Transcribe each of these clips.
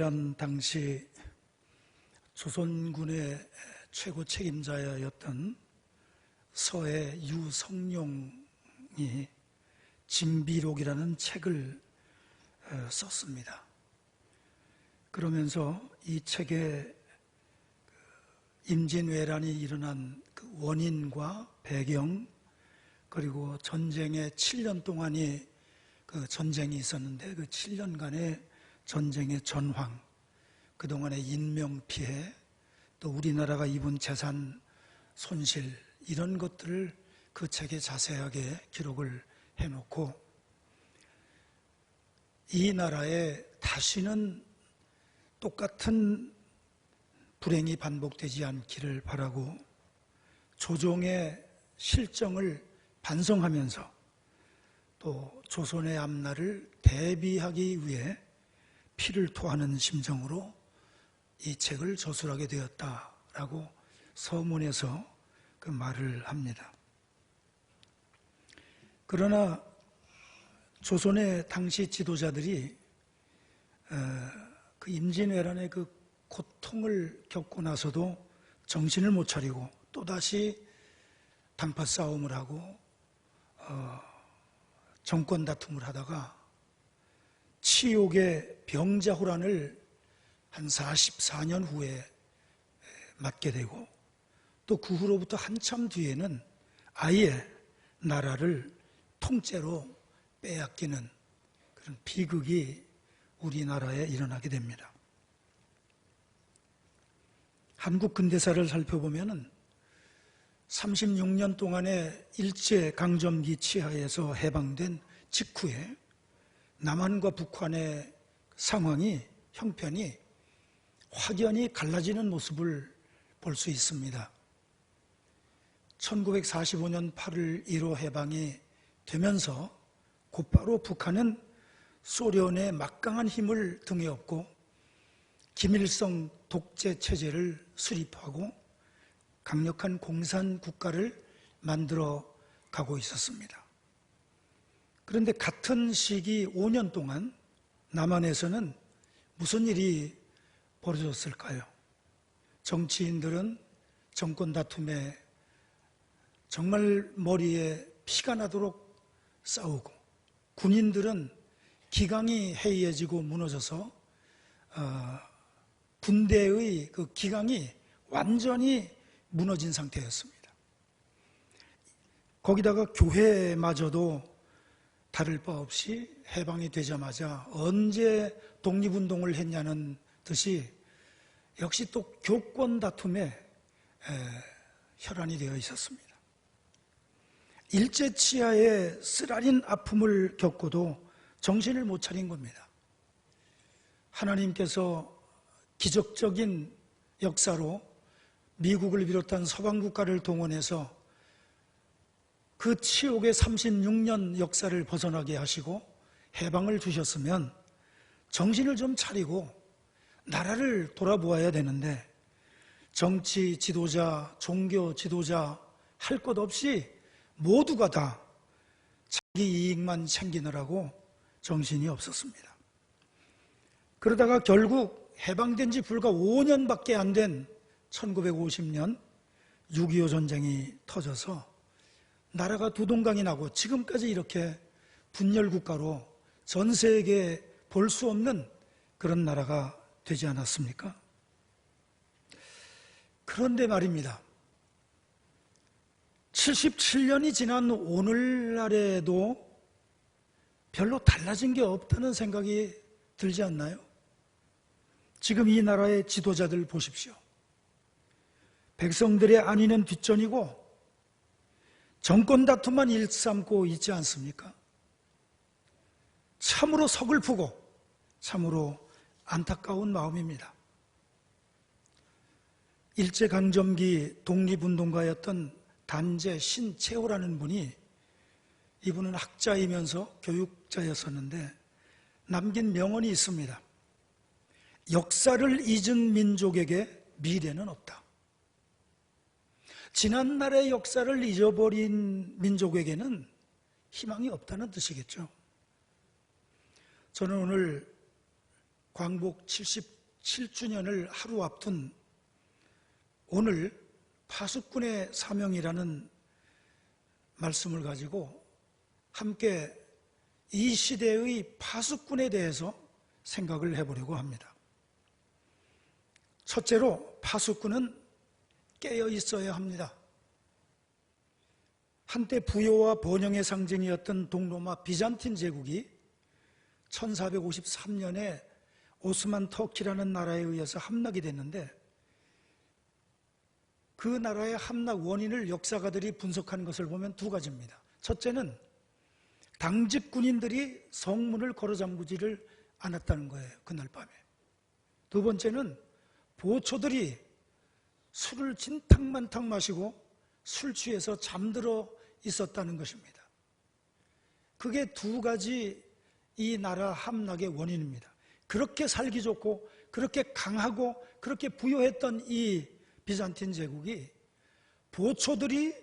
임진왜란 당시 조선군의 최고 책임자였던 서해 유성룡이 진비록이라는 책을 썼습니다. 그러면서 이 책에 임진왜란이 일어난 그 원인과 배경, 그리고 전쟁의 7년 동안이 그 전쟁이 있었는데 그 7년간의 전쟁의 전황, 그동안의 인명피해, 또 우리나라가 입은 재산 손실, 이런 것들을 그 책에 자세하게 기록을 해놓고 이 나라에 다시는 똑같은 불행이 반복되지 않기를 바라고 조정의 실정을 반성하면서 또 조선의 앞날을 대비하기 위해 피를 토하는 심정으로 이 책을 저술하게 되었다라고 서문에서 그 말을 합니다. 그러나 조선의 당시 지도자들이 그 임진왜란의 그 고통을 겪고 나서도 정신을 못 차리고 또다시 당파 싸움을 하고 정권 다툼을 하다가 치욕의 병자호란을 한 44년 후에 맞게 되고 또 그 후로부터 한참 뒤에는 아예 나라를 통째로 빼앗기는 그런 비극이 우리나라에 일어나게 됩니다. 한국 근대사를 살펴보면은 36년 동안의 일제강점기 치하에서 해방된 직후에 남한과 북한의 상황이, 형편이 확연히 갈라지는 모습을 볼 수 있습니다. 1945년 8월 1호 해방이 되면서 곧바로 북한은 소련의 막강한 힘을 등에 업고 김일성 독재 체제를 수립하고 강력한 공산 국가를 만들어 가고 있었습니다. 그런데 같은 시기 5년 동안 남한에서는 무슨 일이 벌어졌을까요? 정치인들은 정권 다툼에 정말 머리에 피가 나도록 싸우고, 군인들은 기강이 해이해지고 무너져서 군대의 그 기강이 완전히 무너진 상태였습니다. 거기다가 교회마저도 다를 바 없이 해방이 되자마자 언제 독립운동을 했냐는 듯이 역시 또 교권 다툼에 혈안이 되어 있었습니다. 일제치하의 쓰라린 아픔을 겪고도 정신을 못 차린 겁니다. 하나님께서 기적적인 역사로 미국을 비롯한 서방 국가를 동원해서 그 치욕의 36년 역사를 벗어나게 하시고 해방을 주셨으면 정신을 좀 차리고 나라를 돌아보아야 되는데 정치 지도자, 종교 지도자 할 것 없이 모두가 다 자기 이익만 챙기느라고 정신이 없었습니다. 그러다가 결국 해방된 지 불과 5년밖에 안 된 1950년 6.25 전쟁이 터져서 나라가 두동강이 나고 지금까지 이렇게 분열국가로 전 세계에 볼 수 없는 그런 나라가 되지 않았습니까? 그런데 말입니다. 77년이 지난 오늘날에도 별로 달라진 게 없다는 생각이 들지 않나요? 지금 이 나라의 지도자들 보십시오. 백성들의 안위는 뒷전이고 정권 다툼만 일삼고 있지 않습니까? 참으로 서글프고 참으로 안타까운 마음입니다. 일제강점기 독립운동가였던 단재 신채호라는 분이, 이분은 학자이면서 교육자였었는데 남긴 명언이 있습니다. 역사를 잊은 민족에게 미래는 없다. 지난날의 역사를 잊어버린 민족에게는 희망이 없다는 뜻이겠죠. 저는 오늘 광복 77주년을 하루 앞둔 오늘 파수꾼의 사명이라는 말씀을 가지고 함께 이 시대의 파수꾼에 대해서 생각을 해보려고 합니다. 첫째로 파수꾼은 깨어 있어야 합니다. 한때 부여와 번영의 상징이었던 동로마 비잔틴 제국이 1453년에 오스만 터키라는 나라에 의해서 함락이 됐는데, 그 나라의 함락 원인을 역사가들이 분석한 것을 보면 두 가지입니다. 첫째는 당직 군인들이 성문을 걸어 잠그지를 않았다는 거예요, 그날 밤에. 두 번째는 보초들이 술을 진탕만탕 마시고 술 취해서 잠들어 있었다는 것입니다. 그게 두 가지 이 나라 함락의 원인입니다. 그렇게 살기 좋고 그렇게 강하고 그렇게 부유했던 이 비잔틴 제국이 보초들이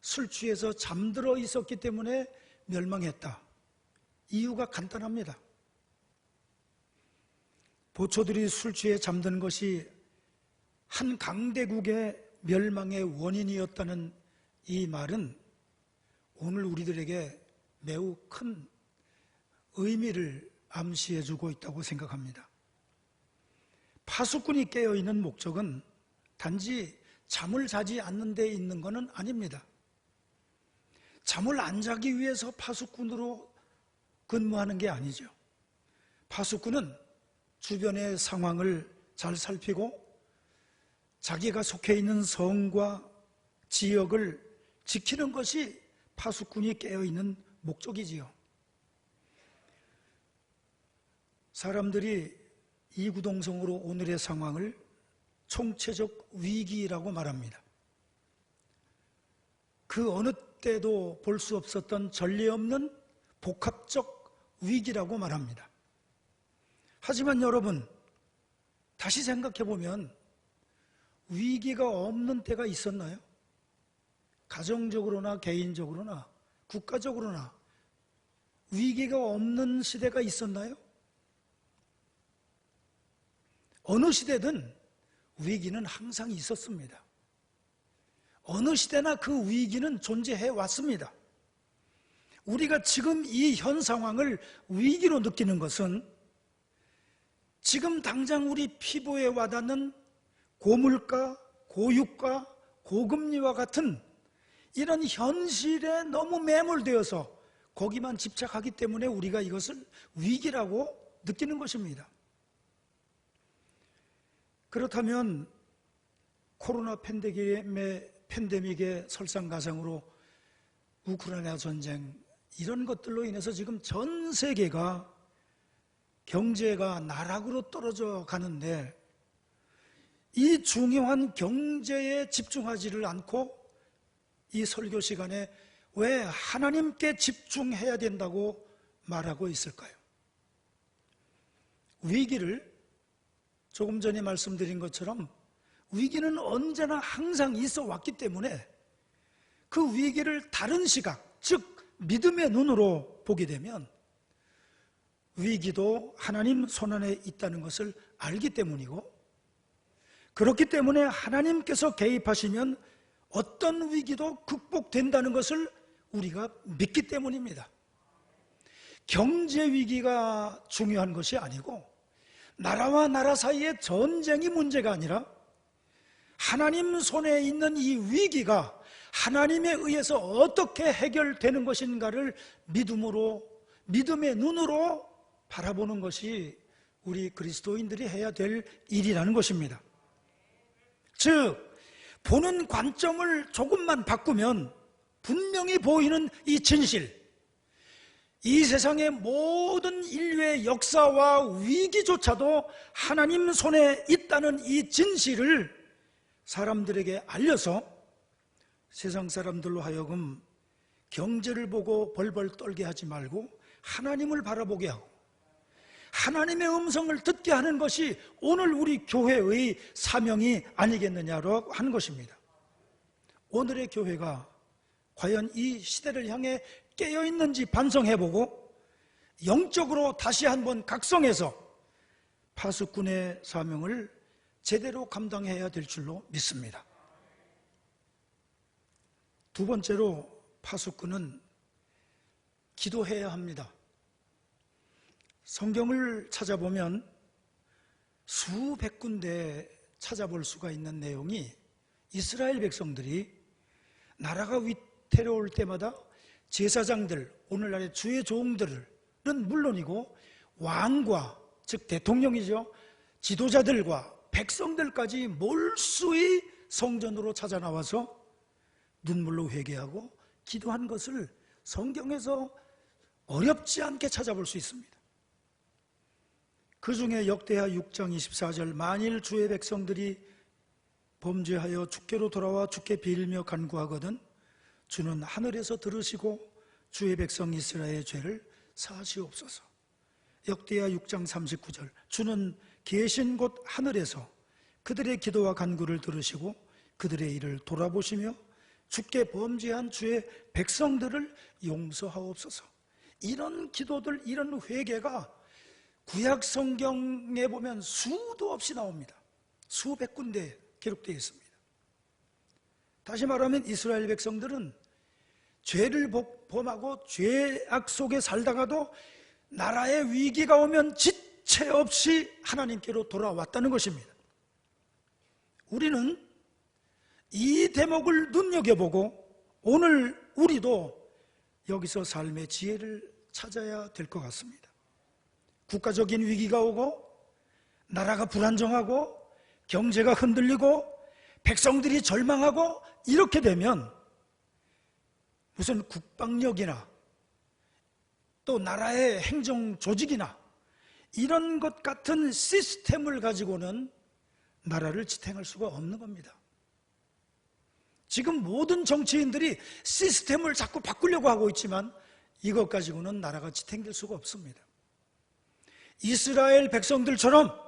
술 취해서 잠들어 있었기 때문에 멸망했다. 이유가 간단합니다. 보초들이 술 취해 잠드는 것이 한 강대국의 멸망의 원인이었다는 이 말은 오늘 우리들에게 매우 큰 의미를 암시해주고 있다고 생각합니다. 파수꾼이 깨어있는 목적은 단지 잠을 자지 않는 데 있는 것은 아닙니다. 잠을 안 자기 위해서 파수꾼으로 근무하는 게 아니죠. 파수꾼은 주변의 상황을 잘 살피고 자기가 속해 있는 성과 지역을 지키는 것이 파수꾼이 깨어있는 목적이지요. 사람들이 이구동성으로 오늘의 상황을 총체적 위기라고 말합니다. 그 어느 때도 볼 수 없었던 전례 없는 복합적 위기라고 말합니다. 하지만 여러분, 다시 생각해 보면 위기가 없는 때가 있었나요? 가정적으로나 개인적으로나 국가적으로나 위기가 없는 시대가 있었나요? 어느 시대든 위기는 항상 있었습니다. 어느 시대나 그 위기는 존재해 왔습니다. 우리가 지금 이 현 상황을 위기로 느끼는 것은 지금 당장 우리 피부에 와닿는 고물가, 고유가, 고금리와 같은 이런 현실에 너무 매몰되어서 거기만 집착하기 때문에 우리가 이것을 위기라고 느끼는 것입니다. 그렇다면 코로나 팬데믹의 설상가상으로 우크라이나 전쟁, 이런 것들로 인해서 지금 전 세계가 경제가 나락으로 떨어져 가는데, 이 중요한 경제에 집중하지를 않고 이 설교 시간에 왜 하나님께 집중해야 된다고 말하고 있을까요? 위기를 조금 전에 말씀드린 것처럼 위기는 언제나 항상 있어 왔기 때문에 그 위기를 다른 시각, 즉 믿음의 눈으로 보게 되면 위기도 하나님 손안에 있다는 것을 알기 때문이고, 그렇기 때문에 하나님께서 개입하시면 어떤 위기도 극복된다는 것을 우리가 믿기 때문입니다. 경제 위기가 중요한 것이 아니고 나라와 나라 사이의 전쟁이 문제가 아니라 하나님 손에 있는 이 위기가 하나님에 의해서 어떻게 해결되는 것인가를 믿음의 눈으로 바라보는 것이 우리 그리스도인들이 해야 될 일이라는 것입니다. 즉, 보는 관점을 조금만 바꾸면 분명히 보이는 이 진실, 이 세상의 모든 인류의 역사와 위기조차도 하나님 손에 있다는 이 진실을 사람들에게 알려서 세상 사람들로 하여금 경제를 보고 벌벌 떨게 하지 말고 하나님을 바라보게 하고 하나님의 음성을 듣게 하는 것이 오늘 우리 교회의 사명이 아니겠느냐고 하는 것입니다. 오늘의 교회가 과연 이 시대를 향해 깨어있는지 반성해보고 영적으로 다시 한번 각성해서 파수꾼의 사명을 제대로 감당해야 될 줄로 믿습니다. 두 번째로 파수꾼은 기도해야 합니다. 성경을 찾아보면 수백 군데 찾아볼 수가 있는 내용이 이스라엘 백성들이 나라가 위태로울 때마다 제사장들, 오늘날의 주의 종들은 물론이고 왕과, 즉 대통령이죠, 지도자들과 백성들까지 몰수히 성전으로 찾아 나와서 눈물로 회개하고 기도한 것을 성경에서 어렵지 않게 찾아볼 수 있습니다. 그 중에 역대하 6장 24절, 만일 주의 백성들이 범죄하여 주께로 돌아와 주께 빌며 간구하거든 주는 하늘에서 들으시고 주의 백성 이스라엘의 죄를 사하시옵소서. 역대하 6장 39절, 주는 계신 곳 하늘에서 그들의 기도와 간구를 들으시고 그들의 일을 돌아보시며 주께 범죄한 주의 백성들을 용서하옵소서. 이런 기도들, 이런 회개가 구약 성경에 보면 수도 없이 나옵니다. 수백 군데 기록되어 있습니다. 다시 말하면 이스라엘 백성들은 죄를 범하고 죄악 속에 살다가도 나라의 위기가 오면 지체 없이 하나님께로 돌아왔다는 것입니다. 우리는 이 대목을 눈여겨보고 오늘 우리도 여기서 삶의 지혜를 찾아야 될 것 같습니다. 국가적인 위기가 오고 나라가 불안정하고 경제가 흔들리고 백성들이 절망하고 이렇게 되면 무슨 국방력이나 또 나라의 행정 조직이나 이런 것 같은 시스템을 가지고는 나라를 지탱할 수가 없는 겁니다. 지금 모든 정치인들이 시스템을 자꾸 바꾸려고 하고 있지만 이것 가지고는 나라가 지탱될 수가 없습니다. 이스라엘 백성들처럼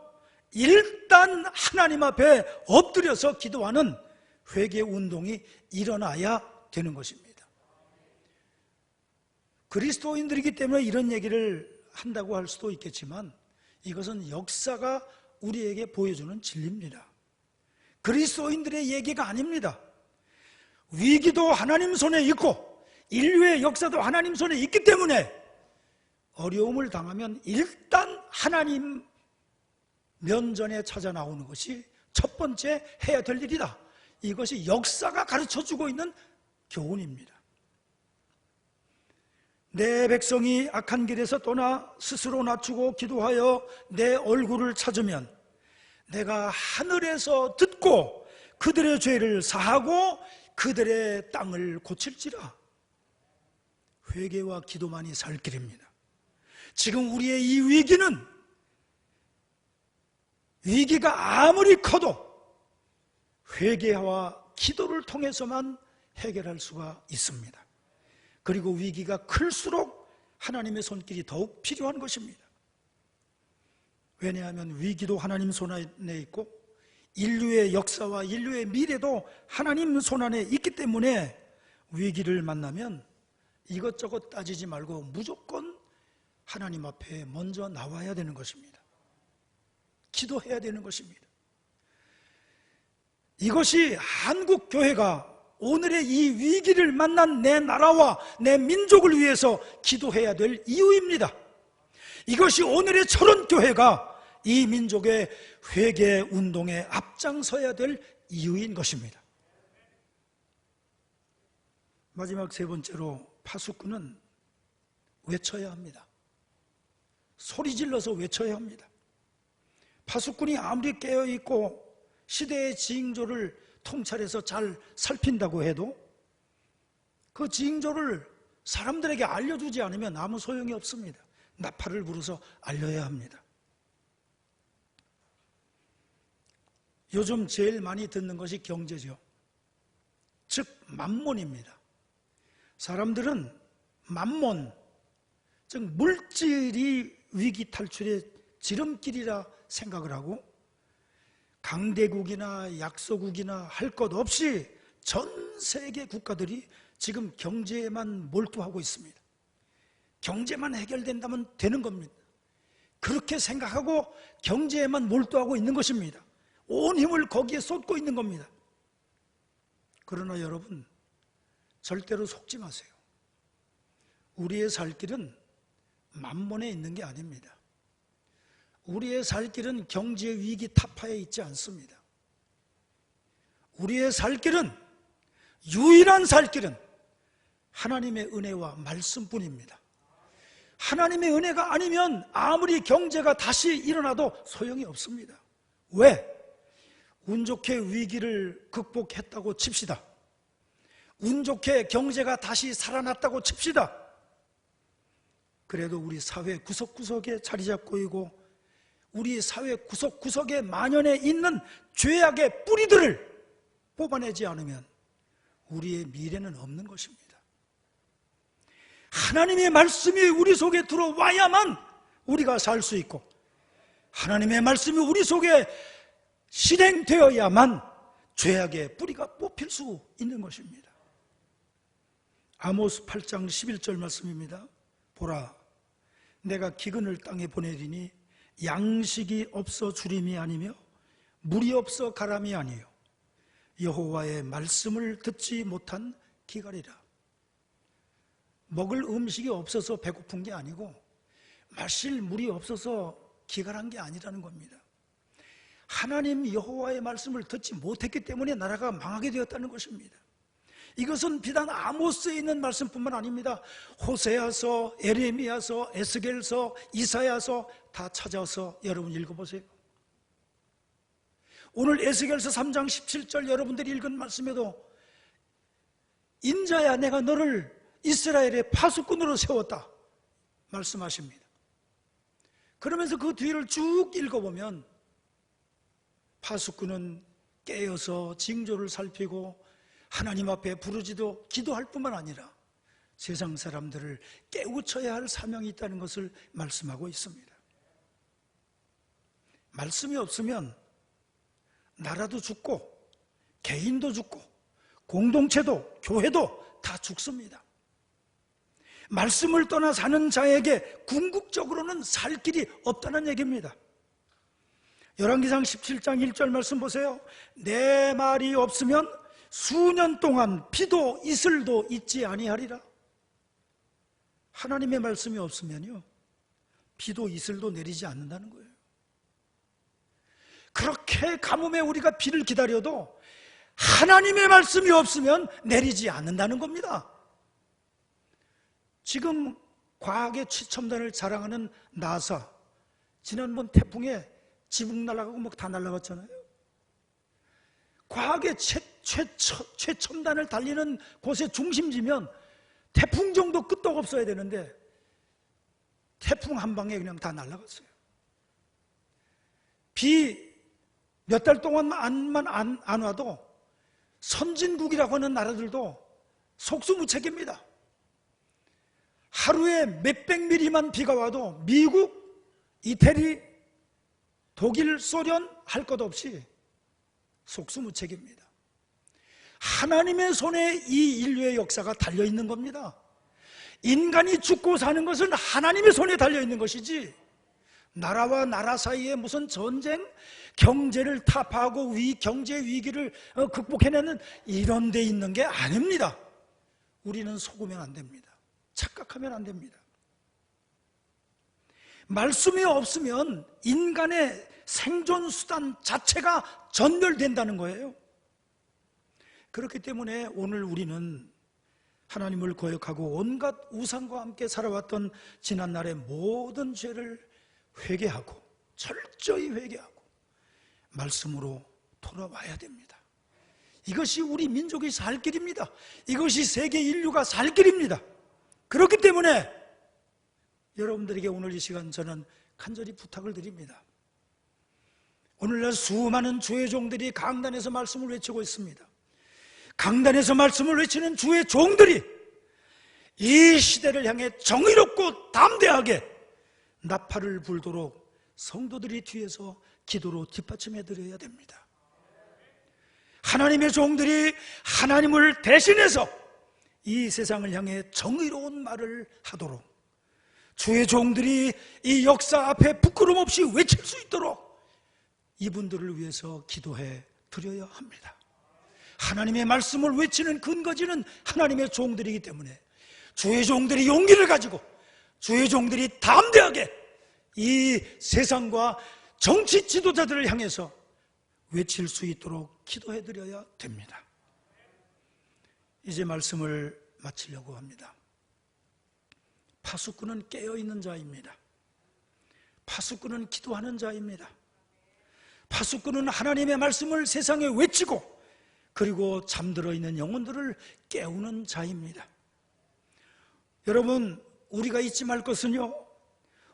일단 하나님 앞에 엎드려서 기도하는 회개 운동이 일어나야 되는 것입니다. 그리스도인들이기 때문에 이런 얘기를 한다고 할 수도 있겠지만 이것은 역사가 우리에게 보여주는 진리입니다. 그리스도인들의 얘기가 아닙니다. 위기도 하나님 손에 있고 인류의 역사도 하나님 손에 있기 때문에 어려움을 당하면 일단 하나님 면전에 찾아 나오는 것이 첫 번째 해야 될 일이다. 이것이 역사가 가르쳐주고 있는 교훈입니다. 내 백성이 악한 길에서 떠나 스스로 낮추고 기도하여 내 얼굴을 찾으면 내가 하늘에서 듣고 그들의 죄를 사하고 그들의 땅을 고칠지라. 회개와 기도만이 살 길입니다. 지금 우리의 이 위기가 아무리 커도 회개와 기도를 통해서만 해결할 수가 있습니다. 그리고 위기가 클수록 하나님의 손길이 더욱 필요한 것입니다. 왜냐하면 위기도 하나님 손 안에 있고 인류의 역사와 인류의 미래도 하나님 손 안에 있기 때문에 위기를 만나면 이것저것 따지지 말고 무조건 하나님 앞에 먼저 나와야 되는 것입니다. 기도해야 되는 것입니다. 이것이 한국 교회가 오늘의 이 위기를 만난 내 나라와 내 민족을 위해서 기도해야 될 이유입니다. 이것이 오늘의 철원교회가 이 민족의 회개 운동에 앞장서야 될 이유인 것입니다. 마지막 세 번째로 파수꾼은 외쳐야 합니다. 소리 질러서 외쳐야 합니다. 파수꾼이 아무리 깨어있고 시대의 징조를 통찰해서 잘 살핀다고 해도 그 징조를 사람들에게 알려주지 않으면 아무 소용이 없습니다. 나팔을 불어서 알려야 합니다. 요즘 제일 많이 듣는 것이 경제죠. 즉 만몬입니다. 사람들은 만몬, 즉 물질이 위기 탈출의 지름길이라 생각을 하고 강대국이나 약소국이나 할 것 없이 전 세계 국가들이 지금 경제에만 몰두하고 있습니다. 경제만 해결된다면 되는 겁니다. 그렇게 생각하고 경제에만 몰두하고 있는 것입니다. 온 힘을 거기에 쏟고 있는 겁니다. 그러나 여러분, 절대로 속지 마세요. 우리의 살 길은 만몬에 있는 게 아닙니다. 우리의 살 길은 경제 위기 타파에 있지 않습니다. 우리의 살 길은, 유일한 살 길은 하나님의 은혜와 말씀뿐입니다. 하나님의 은혜가 아니면 아무리 경제가 다시 일어나도 소용이 없습니다. 왜? 운 좋게 위기를 극복했다고 칩시다. 운 좋게 경제가 다시 살아났다고 칩시다. 그래도 우리 사회 구석구석에 자리 잡고 있고 우리 사회 구석구석에 만연해 있는 죄악의 뿌리들을 뽑아내지 않으면 우리의 미래는 없는 것입니다. 하나님의 말씀이 우리 속에 들어와야만 우리가 살 수 있고, 하나님의 말씀이 우리 속에 실행되어야만 죄악의 뿌리가 뽑힐 수 있는 것입니다. 아모스 8장 11절 말씀입니다. 보라, 내가 기근을 땅에 보내리니 양식이 없어 주림이 아니며 물이 없어 가람이 아니요 여호와의 말씀을 듣지 못한 기갈이라. 먹을 음식이 없어서 배고픈 게 아니고 마실 물이 없어서 기갈한 게 아니라는 겁니다. 하나님 여호와의 말씀을 듣지 못했기 때문에 나라가 망하게 되었다는 것입니다. 이것은 비단 아모스에 있는 말씀뿐만 아닙니다. 호세아서, 에레미야서, 에스겔서, 이사야서 다 찾아서 여러분 읽어보세요. 오늘 에스겔서 3장 17절 여러분들이 읽은 말씀에도 인자야 내가 너를 이스라엘의 파수꾼으로 세웠다 말씀하십니다. 그러면서 그 뒤를 쭉 읽어보면 파수꾼은 깨어서 징조를 살피고 하나님 앞에 부르짖어 기도할 뿐만 아니라 세상 사람들을 깨우쳐야 할 사명이 있다는 것을 말씀하고 있습니다. 말씀이 없으면 나라도 죽고 개인도 죽고 공동체도 교회도 다 죽습니다. 말씀을 떠나 사는 자에게 궁극적으로는 살 길이 없다는 얘기입니다. 열왕기상 17장 1절 말씀 보세요. 내 말이 없으면 수년 동안 비도 이슬도 있지 아니하리라. 하나님의 말씀이 없으면요 비도 이슬도 내리지 않는다는 거예요. 그렇게 가뭄에 우리가 비를 기다려도 하나님의 말씀이 없으면 내리지 않는다는 겁니다. 지금 과학의 최첨단을 자랑하는 나사, 지난번 태풍에 지붕 날아가고 뭐 다 날아갔잖아요. 과학의 최첨단을 달리는 곳의 중심지면 태풍 정도 끄떡 없어야 되는데 태풍 한 방에 그냥 다 날아갔어요. 비 몇 달 동안만 안 와도 선진국이라고 하는 나라들도 속수무책입니다. 하루에 몇백 미리만 비가 와도 미국, 이태리, 독일, 소련 할 것 없이 속수무책입니다. 하나님의 손에 이 인류의 역사가 달려있는 겁니다. 인간이 죽고 사는 것은 하나님의 손에 달려있는 것이지 나라와 나라 사이에 무슨 전쟁, 경제를 타파하고 경제 위기를 극복해내는 이런 데 있는 게 아닙니다. 우리는 속으면 안 됩니다. 착각하면 안 됩니다. 말씀이 없으면 인간의 생존 수단 자체가 전멸된다는 거예요. 그렇기 때문에 오늘 우리는 하나님을 거역하고 온갖 우상과 함께 살아왔던 지난날의 모든 죄를 회개하고 철저히 회개하고 말씀으로 돌아와야 됩니다. 이것이 우리 민족이 살 길입니다. 이것이 세계 인류가 살 길입니다. 그렇기 때문에 여러분들에게 오늘 이 시간 저는 간절히 부탁을 드립니다. 오늘날 수많은 주의 종들이 강단에서 말씀을 외치고 있습니다. 강단에서 말씀을 외치는 주의 종들이 이 시대를 향해 정의롭고 담대하게 나팔을 불도록 성도들이 뒤에서 기도로 뒷받침해 드려야 됩니다. 하나님의 종들이 하나님을 대신해서 이 세상을 향해 정의로운 말을 하도록 주의 종들이 이 역사 앞에 부끄럼 없이 외칠 수 있도록 이분들을 위해서 기도해 드려야 합니다. 하나님의 말씀을 외치는 근거지는 하나님의 종들이기 때문에 주의 종들이 용기를 가지고 주의 종들이 담대하게 이 세상과 정치 지도자들을 향해서 외칠 수 있도록 기도해 드려야 됩니다. 이제 말씀을 마치려고 합니다. 파수꾼은 깨어있는 자입니다. 파수꾼은 기도하는 자입니다. 파수꾼은 하나님의 말씀을 세상에 외치고 그리고 잠들어 있는 영혼들을 깨우는 자입니다. 여러분, 우리가 잊지 말 것은요,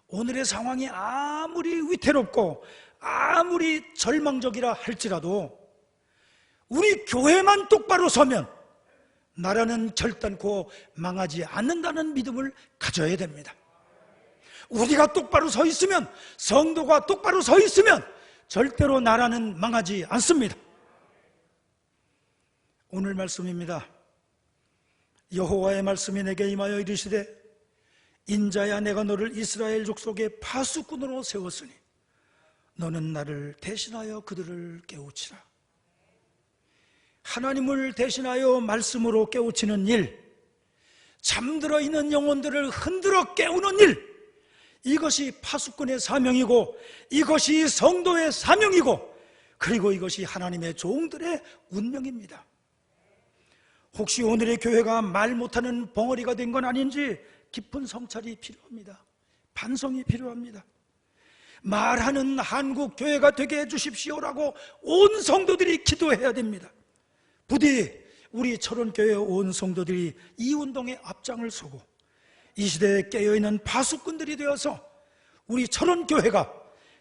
오늘의 상황이 아무리 위태롭고 아무리 절망적이라 할지라도 우리 교회만 똑바로 서면 나라는 결단코 망하지 않는다는 믿음을 가져야 됩니다. 우리가 똑바로 서 있으면, 성도가 똑바로 서 있으면 절대로 나라는 망하지 않습니다. 오늘 말씀입니다. 여호와의 말씀이 내게 임하여 이르시되 인자야, 내가 너를 이스라엘 족속의 파수꾼으로 세웠으니 너는 나를 대신하여 그들을 깨우치라. 하나님을 대신하여 말씀으로 깨우치는 일, 잠들어 있는 영혼들을 흔들어 깨우는 일, 이것이 파수꾼의 사명이고 이것이 성도의 사명이고 그리고 이것이 하나님의 종들의 운명입니다. 혹시 오늘의 교회가 말 못하는 벙어리가 된 건 아닌지 깊은 성찰이 필요합니다. 반성이 필요합니다. 말하는 한국 교회가 되게 해주십시오라고 온 성도들이 기도해야 됩니다. 부디 우리 철원교회 온 성도들이 이 운동에 앞장을 서고 이 시대에 깨어있는 파수꾼들이 되어서 우리 철원교회가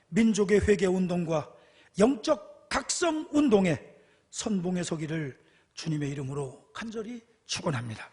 민족의 회개운동과 영적 각성운동에 선봉에 서기를 주님의 이름으로 간절히 축원합니다.